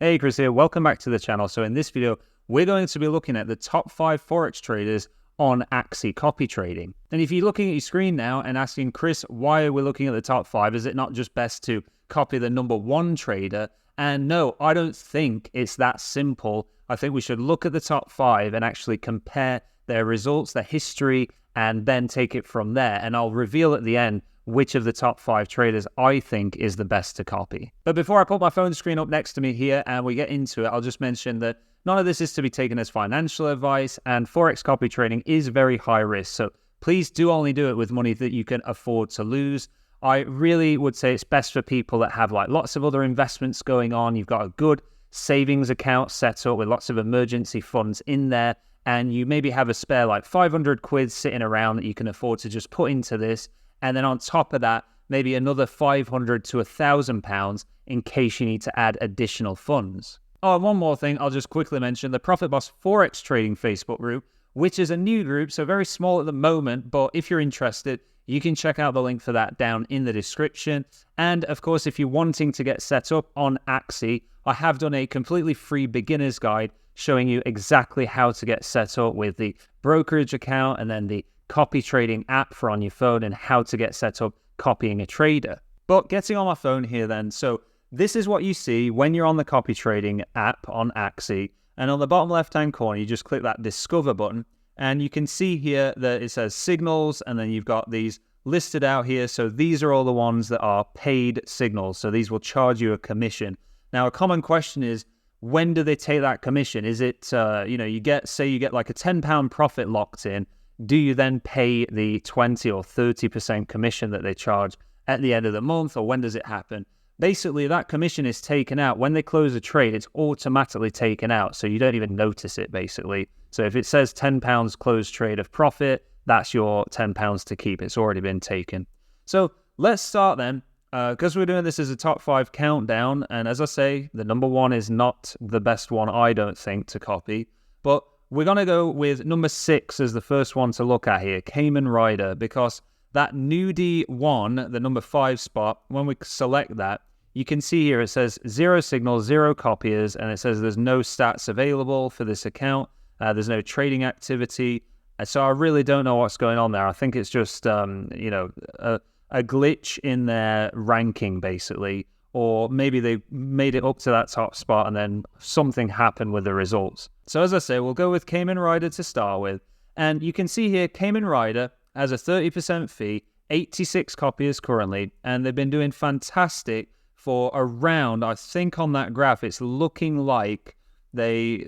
Hey, Chris here. Welcome back to the channel. So in this video, we're going to be looking at the top 5 Forex traders on Axie copy trading. And if you're looking at your screen now and asking, Chris, why are we looking at the top 5? Is it not just best to copy the number 1 trader? And no, I don't think it's that simple. I think we should look at the top 5 and actually compare their results, their history, and then take it from there. And I'll reveal at the end which of the top 5 traders I think is the best to copy. But before I put my phone screen up next to me here and we get into it, I'll just mention that none of this is to be taken as financial advice, and Forex copy trading is very high risk. So please do only do it with money that you can afford to lose. I really would say it's best for people that have like lots of other investments going on. You've got a good savings account set up with lots of emergency funds in there, and you maybe have a spare like 500 quid sitting around that you can afford to just put into this. And then on top of that, maybe another 500 to £1,000 in case you need to add additional funds. Oh, and one more thing, I'll just quickly mention the Profit Boss Forex Trading Facebook group, which is a new group, so very small at the moment, but if you're interested, you can check out the link for that down in the description. And of course, if you're wanting to get set up on Axie, I have done a completely free beginner's guide showing you exactly how to get set up with the brokerage account and then the copy trading app for on your phone and how to get set up copying a trader. But getting on my phone here then, so this is what you see when you're on the copy trading app on Axie, and on the bottom left hand corner you just click that discover button and you can see here that it says signals, and then you've got these listed out here. So these are all the ones that are paid signals, so these will charge you a commission. Now a common question is, when do they take that commission? Is it you get like a £10 profit locked in, do you then pay the 20 or 30% commission that they charge at the end of the month, or when does it happen? Basically, that commission is taken out. When they close a trade, it's automatically taken out, so you don't even notice it, basically. So if it says £10 closed trade of profit, that's your £10 to keep. It's already been taken. So let's start then, because we're doing this as a top 5 countdown, and as I say, the number 1 is not the best one, I don't think, to copy, but we're going to go with number 6 as the first one to look at here, Cayman Rider, because that nudie 1, the number 5 spot, when we select that, you can see here it says 0 signals, 0 copiers, and it says there's no stats available for this account. There's no trading activity. So I really don't know what's going on there. I think it's just, a glitch in their ranking, basically. Or maybe they made it up to that top spot and then something happened with the results. So as I say, we'll go with Cayman Rider to start with. And you can see here, Cayman Rider has a 30% fee, 86 copiers currently, and they've been doing fantastic for around, I think on that graph, it's looking like the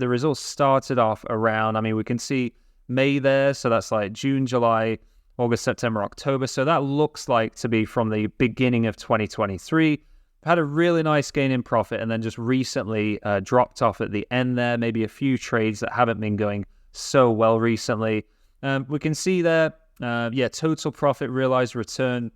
results started off around, we can see May there, so that's like June, July, August, September, October. So that looks like to be from the beginning of 2023. Had a really nice gain in profit and then just recently dropped off at the end there. Maybe a few trades that haven't been going so well recently. We can see there, total profit realized return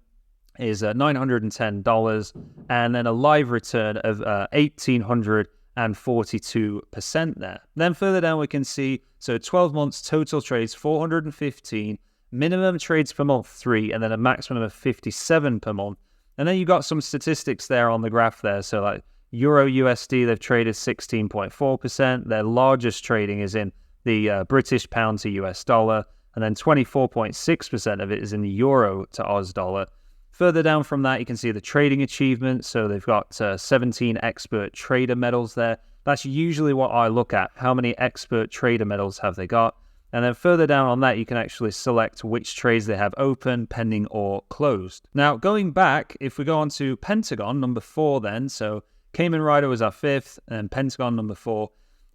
is $910, and then a live return of 1,842% there. Then further down we can see, so 12 months total trades 415, minimum trades per month 3, and then a maximum of 57 per month. And then you got some statistics there on the graph there. So like Euro USD, they've traded 16.4%. Their largest trading is in the British pound to US dollar, and then 24.6% of it is in the euro to Oz dollar. Further down from that, you can see the trading achievements. So they've got 17 expert trader medals there. That's usually what I look at. How many expert trader medals have they got? And then further down on that, you can actually select which trades they have open, pending, or closed. Now, going back, if we go on to Pentagon, number 4 then, so Cayman Rider was our 5th, and Pentagon number 4,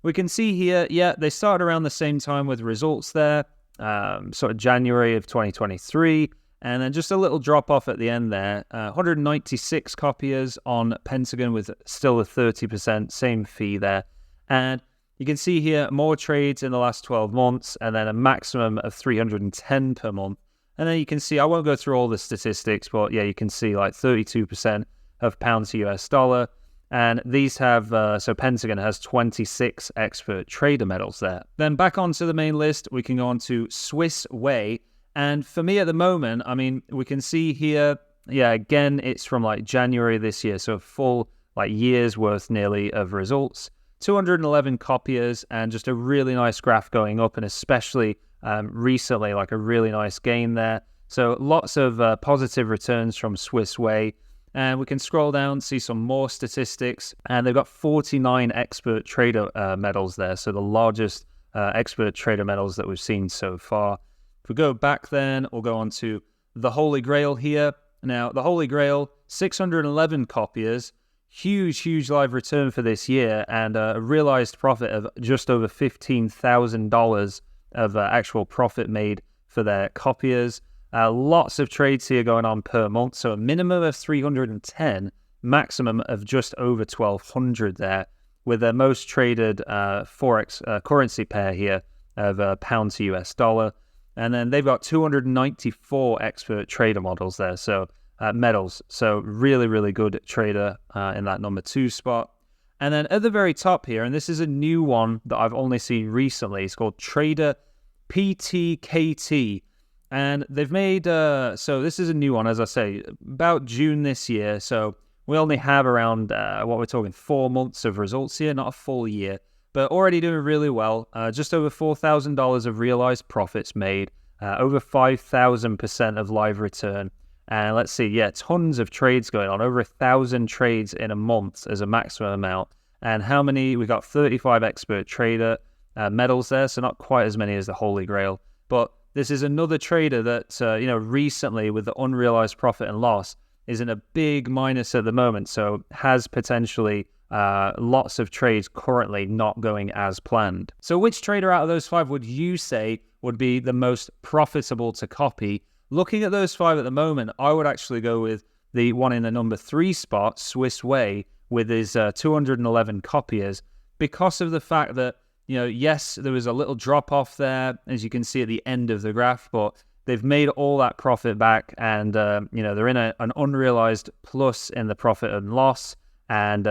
we can see here, they started around the same time with results there, sort of January of 2023, and then just a little drop off at the end there. 196 copiers on Pentagon with still a 30%, same fee there. And you can see here more trades in the last 12 months and then a maximum of 310 per month. And then you can see, I won't go through all the statistics, but yeah, you can see like 32% of pound to US dollar. And these have, so Pentagon has 26 expert trader medals there. Then back onto the main list, we can go on to Swiss Way. And for me at the moment, we can see here, again, it's from like January this year, so a full like years worth nearly of results. 211 copiers, and just a really nice graph going up, and especially recently, like a really nice gain there. So lots of positive returns from Swiss Way. And we can scroll down, see some more statistics, and they've got 49 expert trader medals there. So the largest expert trader medals that we've seen so far. If we go back then, we'll go on to the Holy Grail here. Now, the Holy Grail, 611 copiers, huge live return for this year, and a realized profit of just over $15,000 of actual profit made for their copiers. Lots of trades here going on per month, so a minimum of 310, maximum of just over 1,200 there, with their most traded Forex currency pair here of pound to US dollar. And then they've got 294 expert trader models there, so medals. So really good trader in that number 2 spot. And then at the very top here, and this is a new one that I've only seen recently, it's called Trader PTKT. And they've made, so this is a new one, as I say, about June this year. So we only have around, what we're talking, 4 months of results here, not a full year, but already doing really well. Just over $4,000 of realized profits made, over 5,000% of live return. And let's see, yeah, tons of trades going on, over 1,000 trades in a month as a maximum amount. And how many? We got 35 expert trader medals there, so not quite as many as the Holy Grail. But this is another trader that, recently with the unrealized profit and loss is in a big minus at the moment. So has potentially lots of trades currently not going as planned. So which trader out of those 5 would you say would be the most profitable to copy? Looking at those 5 at the moment, I would actually go with the one in the number 3 spot, Swiss Way, with his 211 copiers, because of the fact that, yes, there was a little drop off there, as you can see at the end of the graph, but they've made all that profit back, and they're in an unrealized plus in the profit and loss, and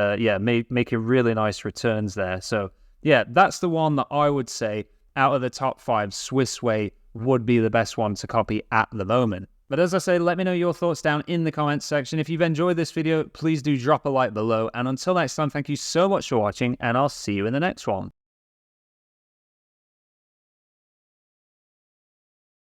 making really nice returns there. So yeah, that's the one that I would say out of the top 5, Swiss Way would be the best one to copy at the moment. But as I say, let me know your thoughts down in the comments section. If you've enjoyed this video, please do drop a like below, and until next time, thank you so much for watching, and I'll see you in the next one.